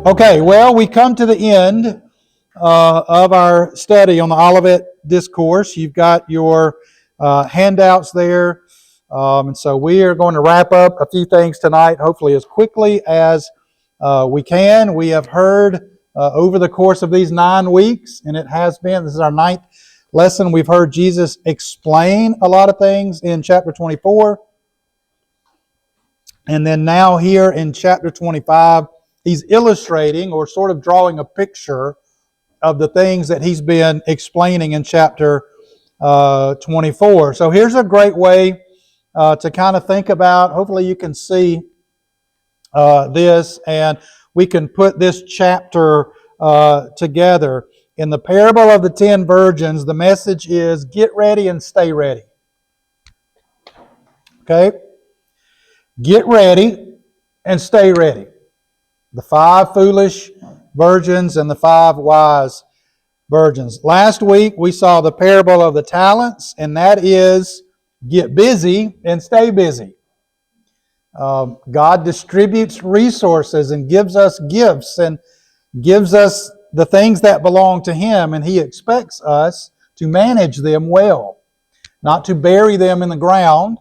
Okay, well, we come to the end of our study on the Olivet Discourse. You've got your handouts there. And so we are going to wrap up a few things tonight, hopefully as quickly as we can. We have heard over the course of these 9 weeks, and this is our 9th lesson, we've heard Jesus explain a lot of things in chapter 24. And then now here in chapter 25, he's illustrating or sort of drawing a picture of the things that he's been explaining in chapter 24. So here's a great way to kind of think about. Hopefully you can see this, and we can put this chapter together. In the parable of the 10 virgins, the message is get ready and stay ready. Okay? Get ready and stay ready. The 5 foolish virgins and the 5 wise virgins. Last week we saw the parable of the talents, and that is get busy and stay busy. God distributes resources and gives us gifts and gives us the things that belong to Him, and He expects us to manage them well. Not to bury them in the ground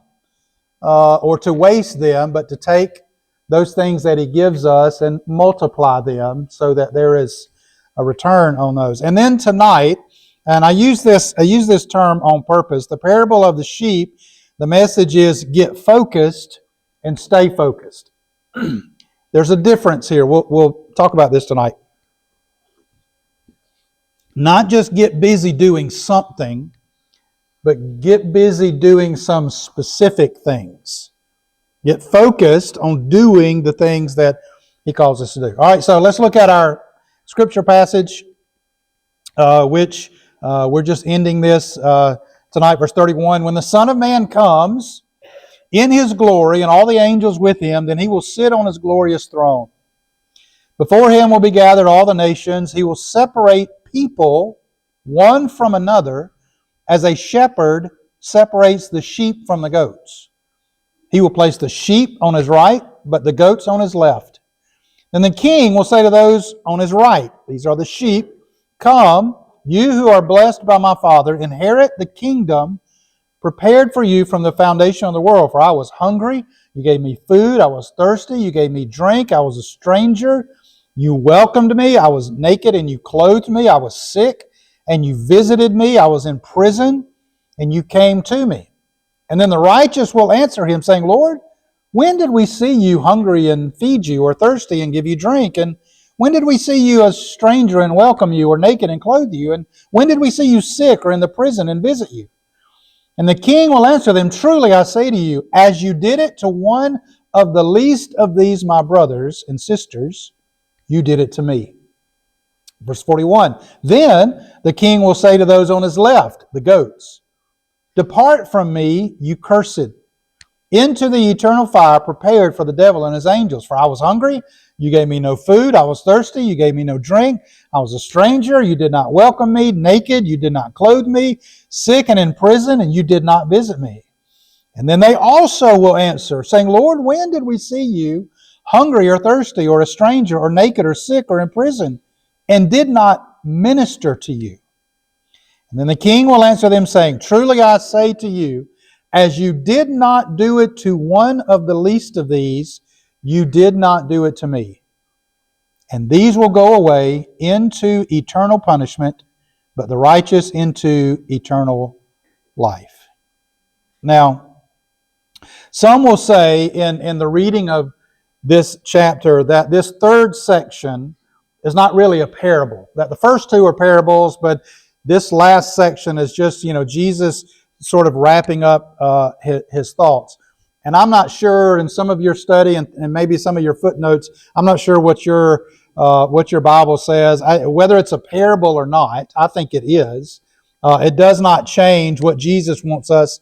or to waste them, but to take those things that He gives us and multiply them so that there is a return on those. And then tonight, and I use this term on purpose, the parable of the sheep, the message is get focused and stay focused. There's a difference here. We'll talk about this tonight. Not just get busy doing something, but get busy doing some specific things. Get focused on doing the things that He calls us to do. All right, so let's look at our scripture passage, which we're just ending this tonight, verse 31. When the Son of Man comes in His glory and all the angels with Him, then He will sit on His glorious throne. Before Him will be gathered all the nations. He will separate people one from another as a shepherd separates the sheep from the goats. He will place the sheep on His right, but the goats on His left. Then the King will say to those on His right, these are the sheep, come, you who are blessed by my Father, inherit the kingdom prepared for you from the foundation of the world. For I was hungry, you gave me food. I was thirsty, you gave me drink. I was a stranger, you welcomed me. I was naked, and you clothed me. I was sick, and you visited me. I was in prison, and you came to me. And then the righteous will answer Him, saying, Lord, when did we see you hungry and feed you, or thirsty and give you drink? And when did we see you a stranger and welcome you, or naked and clothe you? And when did we see you sick or in the prison and visit you? And the King will answer them, truly I say to you, as you did it to one of the least of these my brothers and sisters, you did it to me. Verse 41, then the King will say to those on His left, the goats, depart from me, you cursed, into the eternal fire prepared for the devil and his angels. For I was hungry, you gave me no food. I was thirsty, you gave me no drink. I was a stranger, you did not welcome me. Naked, you did not clothe me. Sick and in prison, and you did not visit me. And then they also will answer, saying, Lord, when did we see you hungry or thirsty, or a stranger, or naked, or sick, or in prison, and did not minister to you? And then the King will answer them, saying, truly I say to you, as you did not do it to one of the least of these, you did not do it to me. And these will go away into eternal punishment, but the righteous into eternal life. Now, some will say in the reading of this chapter that this third section is not really a parable. That the first 2 are parables, but this last section is just, Jesus sort of wrapping up his thoughts. And I'm not sure, in some of your study and maybe some of your footnotes, I'm not sure what your Bible says. Whether it's a parable or not, I think it is. It does not change what Jesus wants us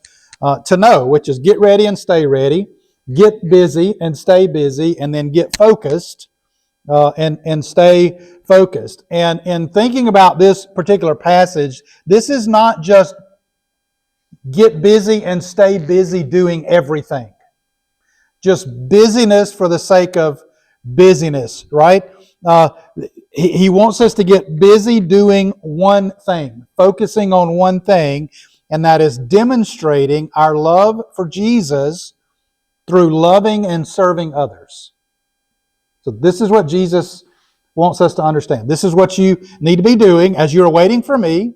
to know, which is get ready and stay ready, get busy and stay busy, and then get focused and stay focused. And in thinking about this particular passage, this is not just get busy and stay busy doing everything. Just busyness for the sake of busyness, right? Uh, he wants us to get busy doing one thing, focusing on one thing, and that is demonstrating our love for Jesus through loving and serving others. So this is what Jesus wants us to understand. This is what you need to be doing as you're waiting for me.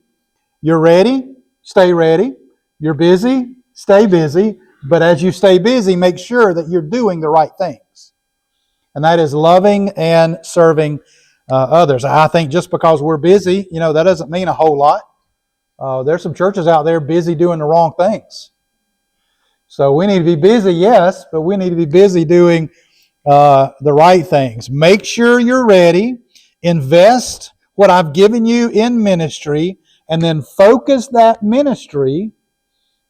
You're ready, stay ready. You're busy, stay busy. But as you stay busy, make sure that you're doing the right things. And that is loving and serving others. I think just because we're busy, that doesn't mean a whole lot. There's some churches out there busy doing the wrong things. So we need to be busy, yes, but we need to be busy doing the right things. Make sure you're ready. Invest what I've given you in ministry, and then focus that ministry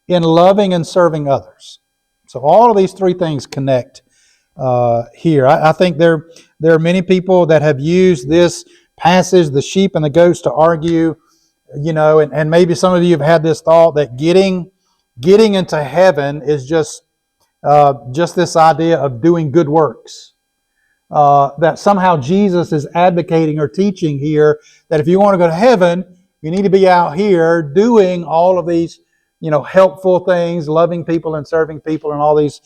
in loving and serving others. So all of these three things connect here. I think there are many people that have used this passage, the sheep and the goats, to argue, and maybe some of you have had this thought that getting into heaven is just this idea of doing good works. That somehow Jesus is advocating or teaching here that if you want to go to heaven, you need to be out here doing all of these, helpful things, loving people and serving people, and all these,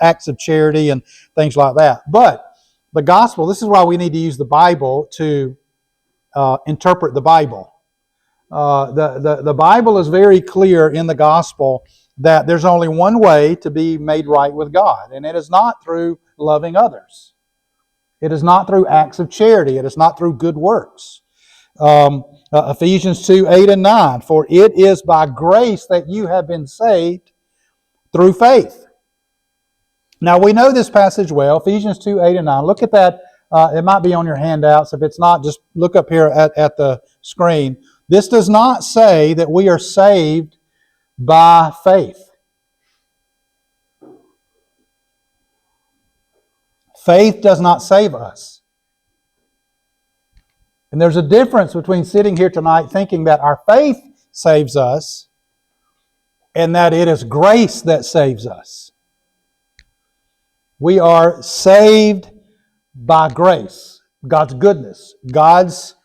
acts of charity and things like that. But the gospel, this is why we need to use the Bible to interpret the Bible. The Bible is very clear in the gospel that there's only one way to be made right with God, and it is not through loving others. It is not through acts of charity. It is not through good works. Ephesians 2, 8 and 9, for it is by grace that you have been saved through faith. Now we know this passage well, Ephesians 2, 8 and 9. Look at that. It might be on your handouts. If it's not, just look up here at the screen. This does not say that we are saved by faith. Faith does not save us. And there's a difference between sitting here tonight thinking that our faith saves us and that it is grace that saves us. We are saved by grace, God's goodness, God's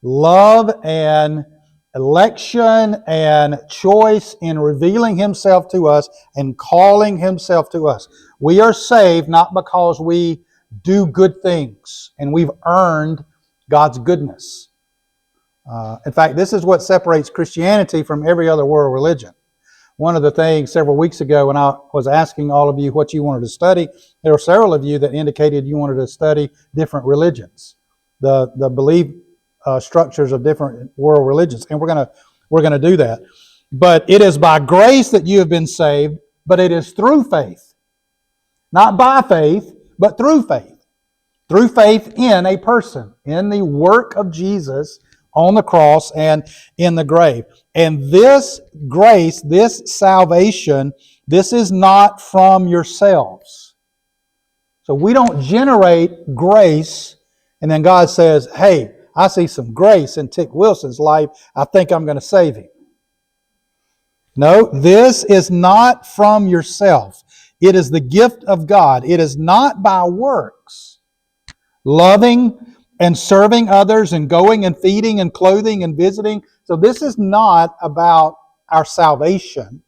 love and election and choice in revealing Himself to us and calling Himself to us. We are saved not because we do good things and we've earned God's goodness. In fact, this is what separates Christianity from every other world religion. One of the things several weeks ago when I was asking all of you what you wanted to study, there were several of you that indicated you wanted to study different religions, the belief structures of different world religions, and we're going to do that. But it is by grace that you have been saved, but it is through faith, not by faith, but through faith. Through faith in a person, in the work of Jesus on the cross and in the grave. And this grace, this salvation, this is not from yourselves. So we don't generate grace and then God says, hey, I see some grace in Tick Wilson's life. I think I'm going to save him. No, this is not from yourself. It is the gift of God. It is not by works. Loving and serving others and going and feeding and clothing and visiting. So this is not about our salvation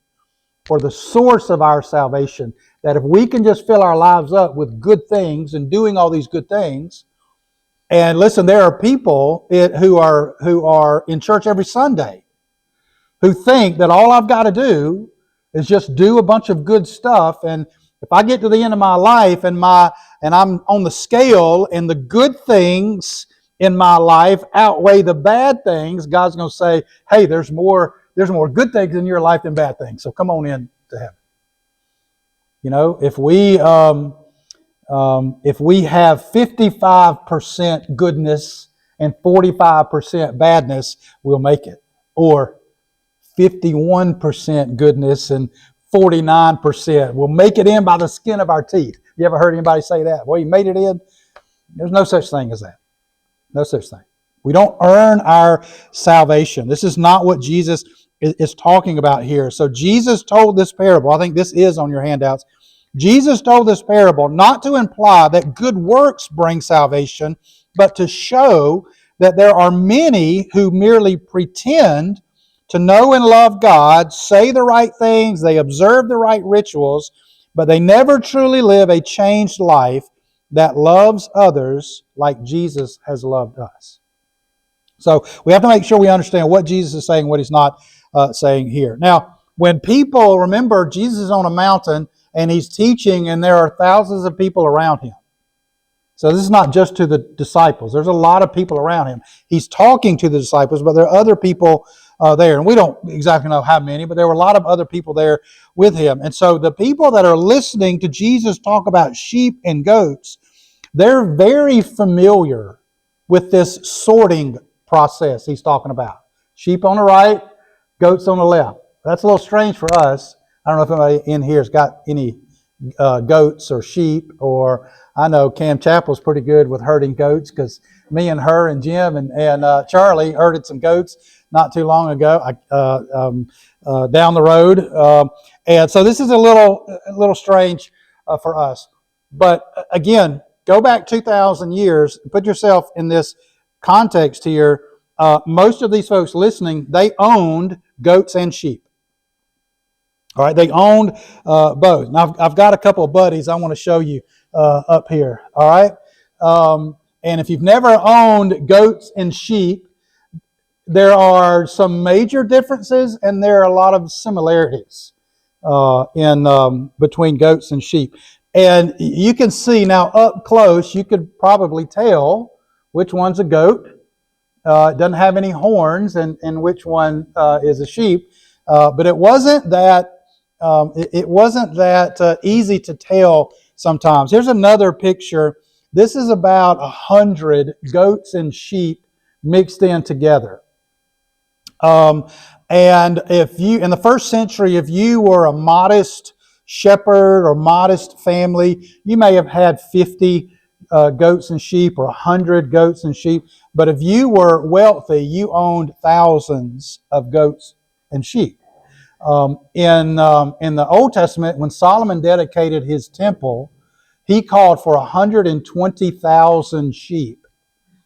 or the source of our salvation. That if we can just fill our lives up with good things and doing all these good things. And listen, there are people who are in church every Sunday who think that all I've got to do is just do a bunch of good stuff, and if I get to the end of my life and I'm on the scale and the good things in my life outweigh the bad things, God's going to say, hey, there's more good things in your life than bad things. So come on in to heaven. If we have 55% goodness and 45% badness, we'll make it. Or 51% goodness and 49%. We'll make it in by the skin of our teeth. You ever heard anybody say that? Well, you made it in? There's no such thing as that. No such thing. We don't earn our salvation. This is not what Jesus is talking about here. So Jesus told this parable. I think this is on your handouts. Jesus told this parable not to imply that good works bring salvation, but to show that there are many who merely pretend to know and love God, say the right things, they observe the right rituals, but they never truly live a changed life that loves others like Jesus has loved us. So we have to make sure we understand what Jesus is saying, what He's not saying here. Now, when people, remember, Jesus is on a mountain and He's teaching, and there are thousands of people around Him. So this is not just to the disciples. There's a lot of people around Him. He's talking to the disciples, but there are other people there. And we don't exactly know how many, but there were a lot of other people there with Him. And so the people that are listening to Jesus talk about sheep and goats, they're very familiar with this sorting process He's talking about. Sheep on the right, goats on the left. That's a little strange for us. I don't know if anybody in here has got any goats or sheep, or I know Cam Chappell's pretty good with herding goats, because me and her and Jim and Charlie herded some goats not too long ago down the road. And so this is a little strange for us. But again, go back 2,000 years, put yourself in this context here. Most of these folks listening, they owned goats and sheep. All right, they owned both. Now, I've got a couple of buddies I want to show you up here. All right, and if you've never owned goats and sheep, there are some major differences, and there are a lot of similarities in between goats and sheep. And you can see now up close, you could probably tell which one's a goat. It doesn't have any horns, and which one is a sheep. But it wasn't that easy to tell sometimes. Here's another picture. This is about 100 goats and sheep mixed in together. And if you, in the first century, if you were a modest shepherd or modest family, you may have had 50 goats and sheep or 100 goats and sheep. But if you were wealthy, you owned thousands of goats and sheep. In the Old Testament, when Solomon dedicated his temple, he called for 120,000 sheep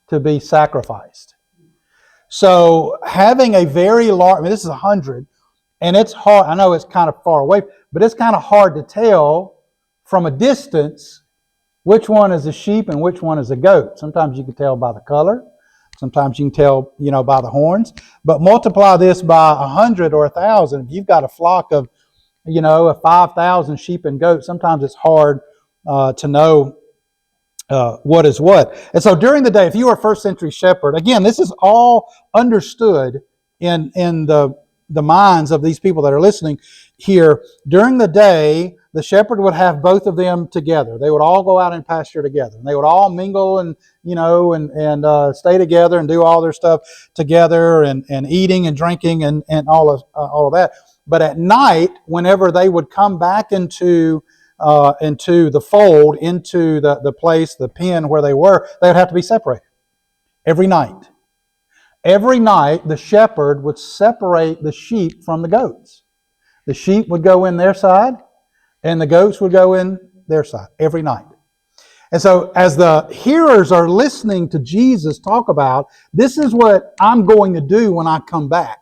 to be sacrificed. So having a very large, I mean, this is 100, and it's hard. I know it's kind of far away, but it's kind of hard to tell from a distance which one is a sheep and which one is a goat. Sometimes you can tell by the color. Sometimes you can tell, by the horns. But multiply this by 100 or 1,000. If you've got a flock of, 5,000 sheep and goats, sometimes it's hard to know what is what. And so during the day, if you were a first century shepherd, again, this is all understood in the minds of these people that are listening here. During the day, the shepherd would have both of them together. They would all go out and pasture together. And they would all mingle and stay together and do all their stuff together, and eating and drinking and all of that. But at night, whenever they would come back into the fold, into the place, the pen where they were, they would have to be separated every night. Every night, the shepherd would separate the sheep from the goats. The sheep would go in their side, and the goats would go in their side every night. And so as the hearers are listening to Jesus talk about, this is what I'm going to do when I come back,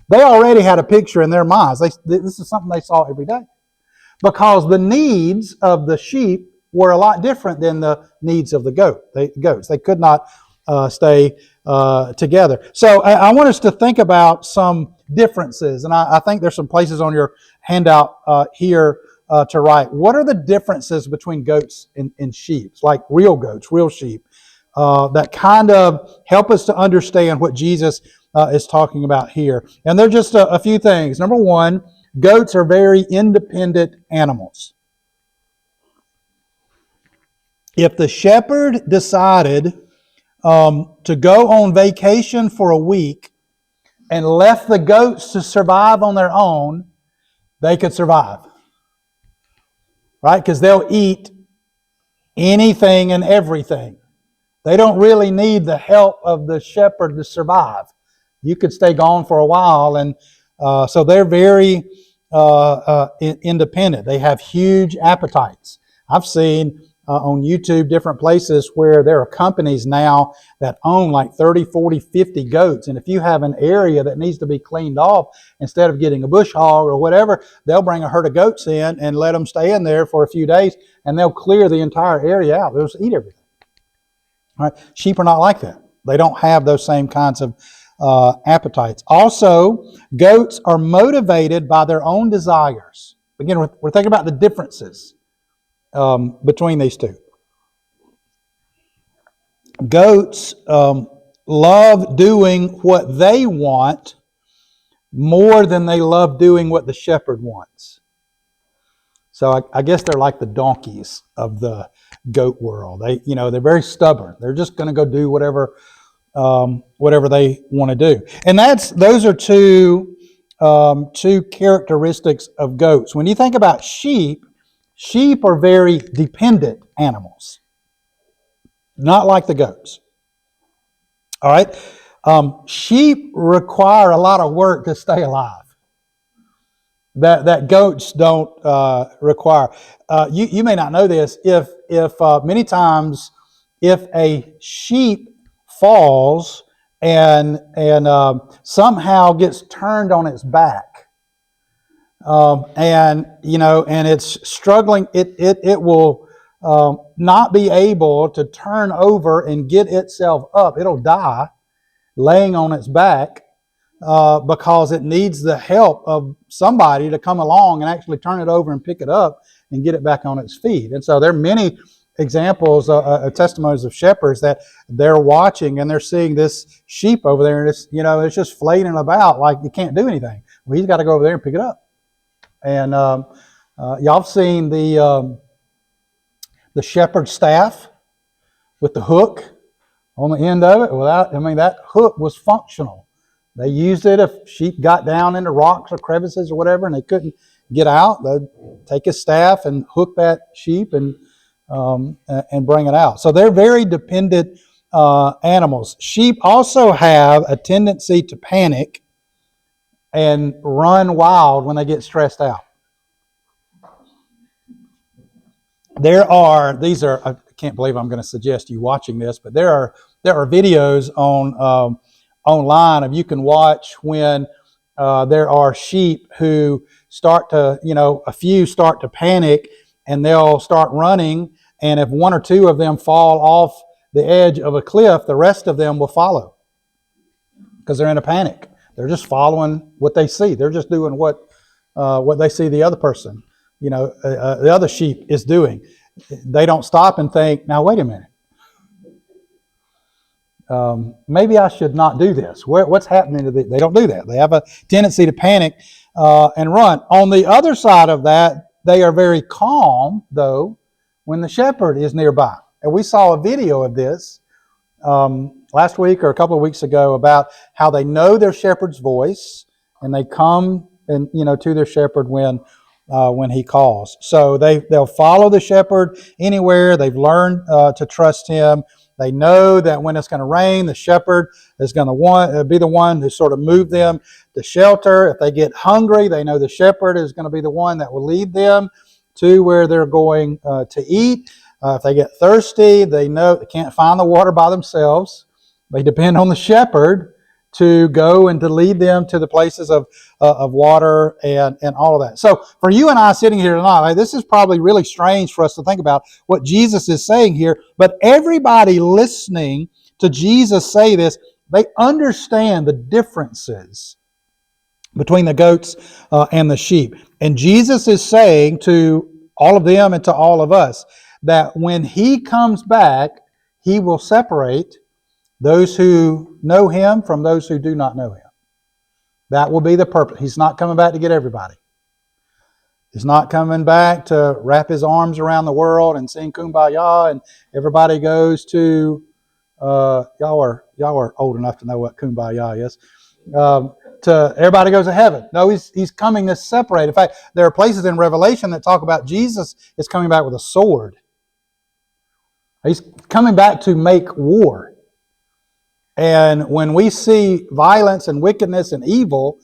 they already had a picture in their minds. This is something they saw every day. Because the needs of the sheep were a lot different than the needs of the goats. They could not stay together. So I want us to think about some differences. And I think there's some places on your handout here to write. What are the differences between goats and sheep? Like real goats, real sheep, that kind of help us to understand what Jesus is talking about here. And they're just a few things. Number one, goats are very independent animals. If the shepherd decided to go on vacation for a week and left the goats to survive on their own, they could survive. Right? Because they'll eat anything and everything. They don't really need the help of the shepherd to survive. You could stay gone for a while, and so they're very independent. They have huge appetites. I've seen on YouTube different places where there are companies now that own like 30, 40, 50 goats. And if you have an area that needs to be cleaned off, instead of getting a bush hog or whatever, they'll bring a herd of goats in and let them stay in there for a few days, and they'll clear the entire area out. They'll just eat everything. All right? Sheep are not like that. They don't have those same kinds of appetites. Also, goats are motivated by their own desires. Again, we're thinking about the differences between these two. Goats love doing what they want more than they love doing what the shepherd wants. So I guess they're like the donkeys of the goat world. They're very stubborn. They're just going to go do whatever they want to do. And those are two characteristics of goats. When you think about sheep are very dependent animals, not like the goats. All right? Sheep require a lot of work to stay alive that goats don't require. You may not know this. If many times if a sheep falls and somehow gets turned on its back, and it's struggling, it will not be able to turn over and get itself up. It'll die laying on its back because it needs the help of somebody to come along and actually turn it over and pick it up and get it back on its feet. And so there are many examples, testimonies of shepherds that they're watching and they're seeing this sheep over there, and it's just flailing about like it can't do anything. Well, he's got to go over there and pick it up. And y'all have seen the shepherd's staff with the hook on the end of it. That hook was functional. They used it if sheep got down into rocks or crevices or whatever and they couldn't get out. They'd take a staff and hook that sheep and bring it out. So they're very dependent animals. Sheep also have a tendency to panic and run wild when they get stressed out. I can't believe I'm going to suggest you watching this, but there are videos online of you can watch when there are sheep who a few start to panic and they'll start running, and if one or two of them fall off the edge of a cliff, the rest of them will follow because they're in a panic. They're just following what they see. They're just doing what they see the other person, the other sheep is doing. They don't stop and think, now wait a minute. Maybe I should not do this. What's happening to They don't do that. They have a tendency to panic and run. On the other side of that, they are very calm, though, when the shepherd is nearby. And we saw a video of this last week or a couple of weeks ago about how they know their shepherd's voice and they come to their shepherd when he calls. So they'll follow the shepherd anywhere. They've learned to trust him. They know that when it's going to rain, the shepherd is going to be the one who sort of move them to shelter. If they get hungry, they know the shepherd is going to be the one that will lead them to where they're going to eat. If they get thirsty, they know they can't find the water by themselves. They depend on the shepherd to go and to lead them to the places of water and all of that. So for you and I sitting here tonight, this is probably really strange for us to think about what Jesus is saying here, but everybody listening to Jesus say this, they understand the differences between the goats and the sheep. And Jesus is saying to all of them and to all of us that when he comes back, he will separate those who know him from those who do not know him. That will be the purpose. He's not coming back to get everybody. He's not coming back to wrap his arms around the world and sing Kumbaya and everybody goes to, y'all are old enough to know what Kumbaya is, to everybody goes to heaven. No, he's coming to separate. In fact, there are places in Revelation that talk about Jesus is coming back with a sword. He's coming back to make war. And when we see violence and wickedness and evil,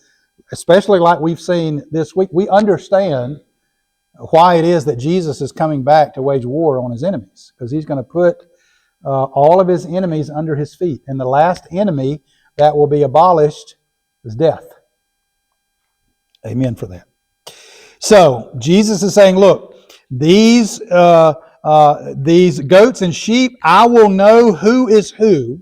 especially like we've seen this week, we understand why it is that Jesus is coming back to wage war on his enemies, because he's going to put all of his enemies under his feet. And the last enemy that will be abolished is death. Amen for that. So Jesus is saying, look, these goats and sheep, I will know who is who,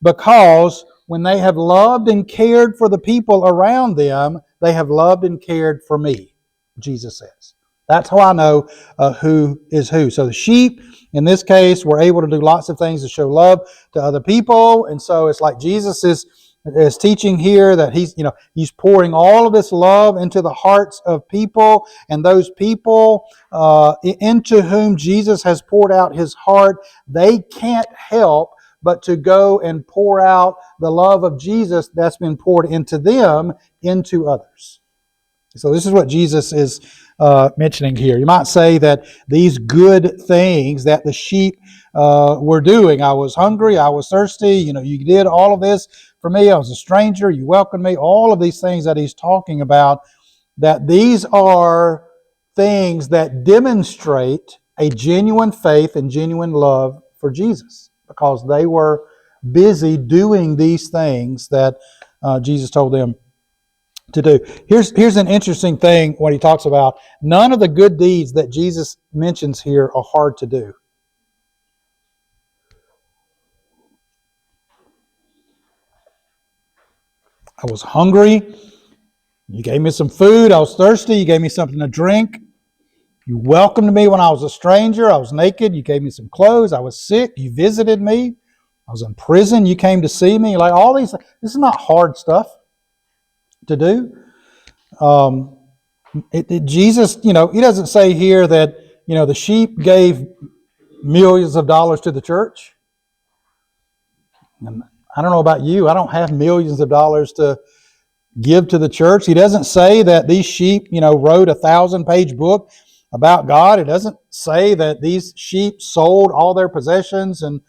because when they have loved and cared for the people around them, they have loved and cared for me, Jesus says. That's how I know who is who. So the sheep, in this case, were able to do lots of things to show love to other people. And so it's like Jesus is teaching here that he's pouring all of this love into the hearts of people, and those people into whom Jesus has poured out his heart, they can't help but to go and pour out the love of Jesus that's been poured into them into others. So this is what Jesus is mentioning here. You might say that these good things that the sheep were doing, I was hungry, I was thirsty, you did all of this for me, I was a stranger, you welcomed me, all of these things that he's talking about, that these are things that demonstrate a genuine faith and genuine love for Jesus, because they were busy doing these things that Jesus told them to do. Here's an interesting thing when he talks about none of the good deeds that Jesus mentions here are hard to do. I was hungry. You gave me some food. I was thirsty. You gave me something to drink. You welcomed me when I was a stranger. I was naked. You gave me some clothes. I was sick. You visited me. I was in prison. You came to see me. Like all these, this is not hard stuff to do. Jesus, he doesn't say here that, the sheep gave millions of dollars to the church. And I don't know about you. I don't have millions of dollars to give to the church. He doesn't say that these sheep, wrote a 1,000-page book about God. It doesn't say that these sheep sold all their possessions and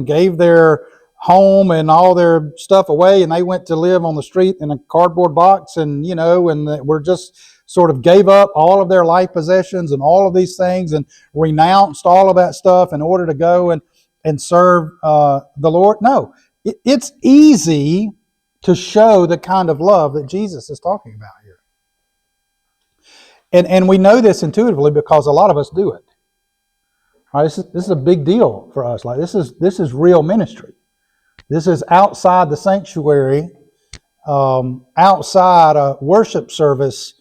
gave their home and all their stuff away, and they went to live on the street in a cardboard box, and and were just sort of gave up all of their life possessions and all of these things and renounced all of that stuff in order to go and serve the Lord. No, it's easy to show the kind of love that Jesus is talking about here. And we know this intuitively because a lot of us do it. All right, this is a big deal for us. Like this is real ministry. This is outside the sanctuary, outside a worship service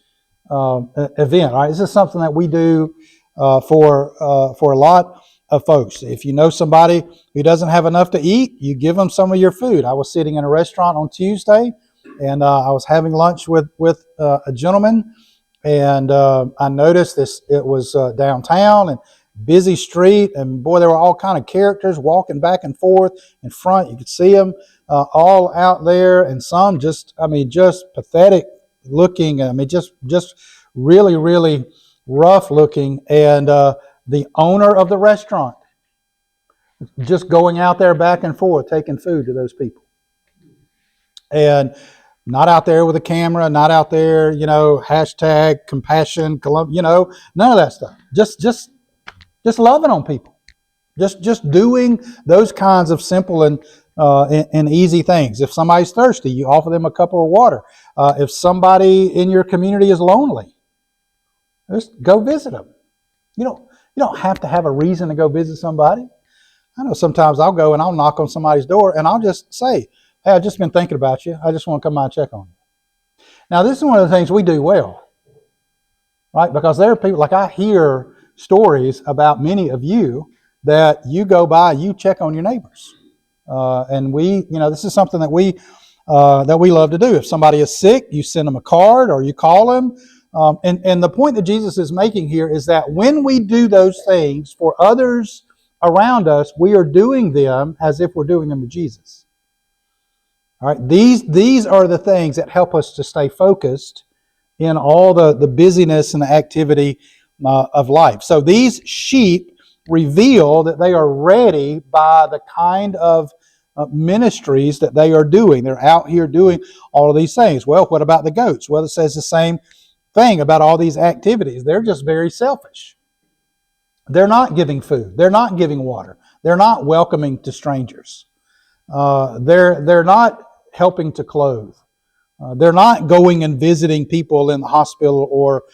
event. Right? This is something that we do for a lot of folks. If you know somebody who doesn't have enough to eat, you give them some of your food. I was sitting in a restaurant on Tuesday, and I was having lunch with a gentleman, and I noticed this. It was downtown and busy street, and boy, there were all kind of characters walking back and forth in front. You could see them all out there, and some just pathetic looking. Just really, really rough looking. And the owner of the restaurant just going out there back and forth, taking food to those people. And not out there with a camera, not out there, hashtag compassion, none of that stuff. Just loving on people, just doing those kinds of simple and easy things. If somebody's thirsty, you offer them a cup of water. If somebody in your community is lonely, just go visit them. You don't have to have a reason to go visit somebody. I know sometimes I'll go and I'll knock on somebody's door and I'll just say, "Hey, I've just been thinking about you. I just want to come by and check on you." Now, this is one of the things we do well, right? Because there are people, like I hear stories about many of you that you go by, you check on your neighbors, and this is something that we love to do. If somebody is sick, you send them a card or you call them. And the point that Jesus is making here is that when we do those things for others around us, we are doing them as if we're doing them to Jesus. All right, these are the things that help us to stay focused in all the busyness and the activity of life. So these sheep reveal that they are ready by the kind of ministries that they are doing. They're out here doing all of these things. Well, what about the goats? Well, it says the same thing about all these activities. They're just very selfish. They're not giving food. They're not giving water. They're not welcoming to strangers. They're not helping to clothe. They're not going and visiting people in the hospital or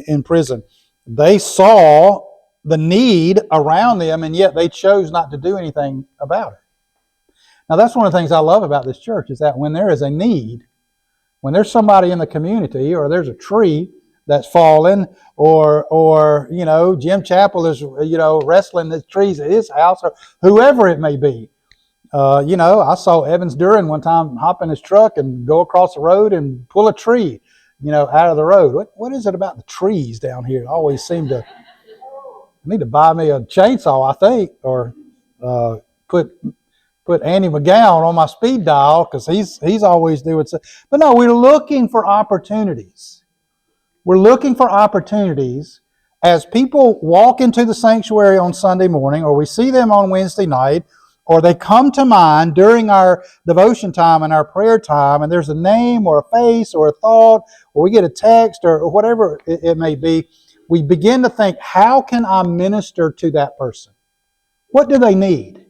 in prison. They saw the need around them, and yet they chose not to do anything about it. Now, that's one of the things I love about this church, is that when there is a need, when there's somebody in the community, or there's a tree that's fallen, or Jim Chappell is wrestling the trees at his house, or whoever it may be. I saw Evans Duran one time hop in his truck and go across the road and pull a tree, out of the road. What is it about the trees down here? It always seem to. I need to buy me a chainsaw, I think, or put Andy McGowan on my speed dial, because he's always doing so. But no, we're looking for opportunities. We're looking for opportunities as people walk into the sanctuary on Sunday morning, or we see them on Wednesday night, or they come to mind during our devotion time and our prayer time, and there's a name or a face or a thought, or we get a text or whatever it may be. We begin to think, how can I minister to that person? What do they need?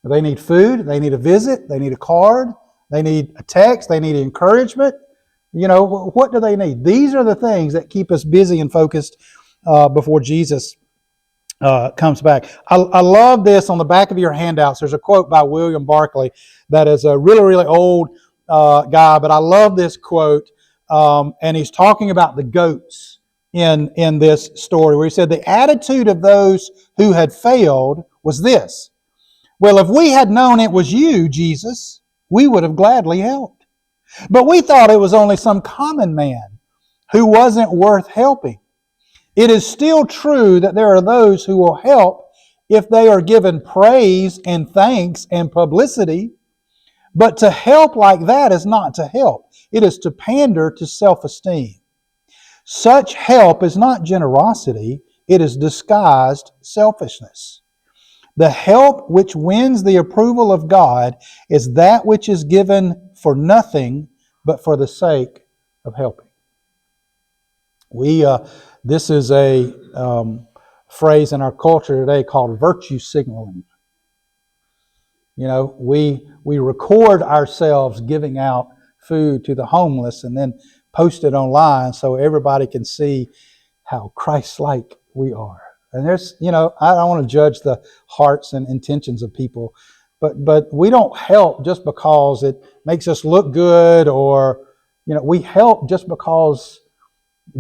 They need food. They need a visit. They need a card. They need a text. They need encouragement. What do they need? These are the things that keep us busy and focused before Jesus comes back. I love this. On the back of your handouts, there's a quote by William Barclay that is a really, really old guy, but I love this quote. And he's talking about the goats in this story, where he said, the attitude of those who had failed was this: well, if we had known it was you, Jesus, we would have gladly helped. But we thought it was only some common man who wasn't worth helping. It is still true that there are those who will help if they are given praise and thanks and publicity. But to help like that is not to help. It is to pander to self-esteem. Such help is not generosity. It is disguised selfishness. The help which wins the approval of God is that which is given for nothing but for the sake of helping. This is a phrase in our culture today called virtue signaling. We record ourselves giving out food to the homeless and then post it online so everybody can see how Christ-like we are. And there's, I don't want to judge the hearts and intentions of people, but we don't help just because it makes us look good, or, we help just because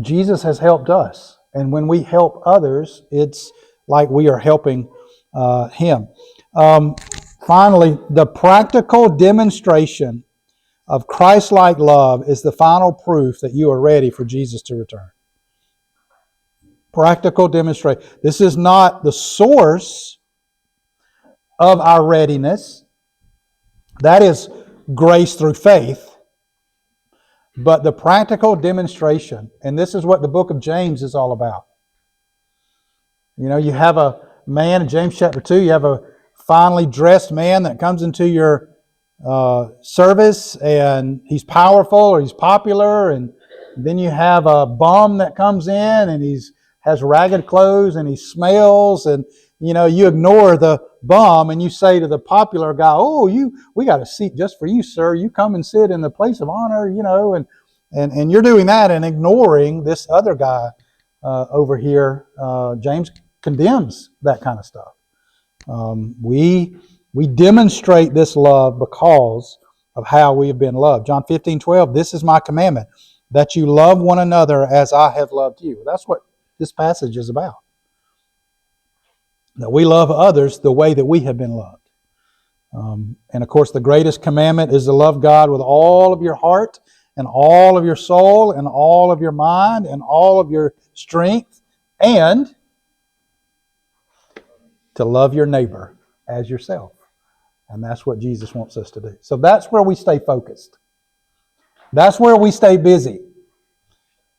Jesus has helped us. And when we help others, it's like we are helping Him. Finally, the practical demonstration of Christ-like love is the final proof that you are ready for Jesus to return. Practical demonstration. This is not the source of our readiness. That is grace through faith. But the practical demonstration, and this is what the book of James is all about. You have a man in James chapter 2, you have a finely dressed man that comes into your service, and he's powerful or he's popular, and then you have a bum that comes in and has ragged clothes and he smells, and you ignore the bum and you say to the popular guy, we got a seat just for you, sir. You come and sit in the place of honor, and you're doing that and ignoring this other guy over here. James condemns that kind of stuff. We demonstrate this love because of how we have been loved. John 15:12, this is my commandment, that you love one another as I have loved you. That's what this passage is about. That we love others the way that we have been loved. And of course, the greatest commandment is to love God with all of your heart and all of your soul and all of your mind and all of your strength, and to love your neighbor as yourself. And that's what Jesus wants us to do. So that's where we stay focused. That's where we stay busy,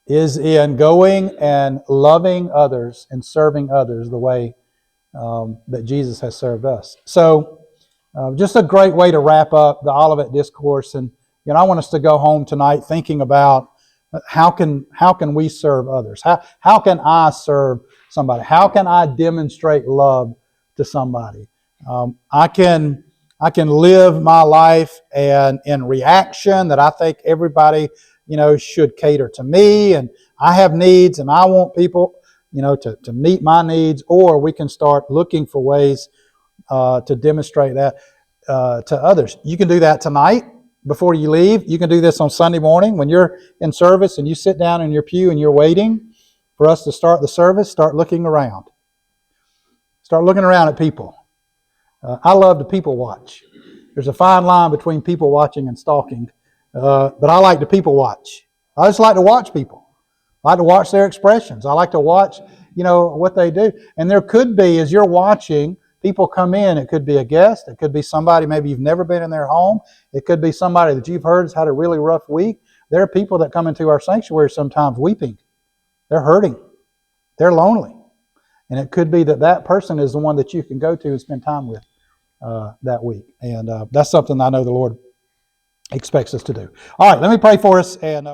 is in going and loving others and serving others the way that Jesus has served us. So Just a great way to wrap up the Olivet Discourse. And I want us to go home tonight thinking about how can we serve others? How can I serve somebody? How can I demonstrate love to somebody? I can live my life and in reaction that I think everybody should cater to me, and I have needs and I want people to meet my needs. Or we can start looking for ways to demonstrate that to others. You can do that tonight before you leave. You can do this on Sunday morning when you're in service and you sit down in your pew and you're waiting for us to start the service. Start looking around. Start looking around at people. I love to people watch. There's a fine line between people watching and stalking, but I like to people watch. I just like to watch people. I like to watch their expressions. I like to watch, what they do. And there could be, as you're watching, people come in. It could be a guest. It could be somebody maybe you've never been in their home. It could be somebody that you've heard has had a really rough week. There are people that come into our sanctuary sometimes weeping. They're hurting. They're lonely. And it could be that person is the one that you can go to and spend time with that week. And that's something I know the Lord expects us to do. All right, let me pray for us. And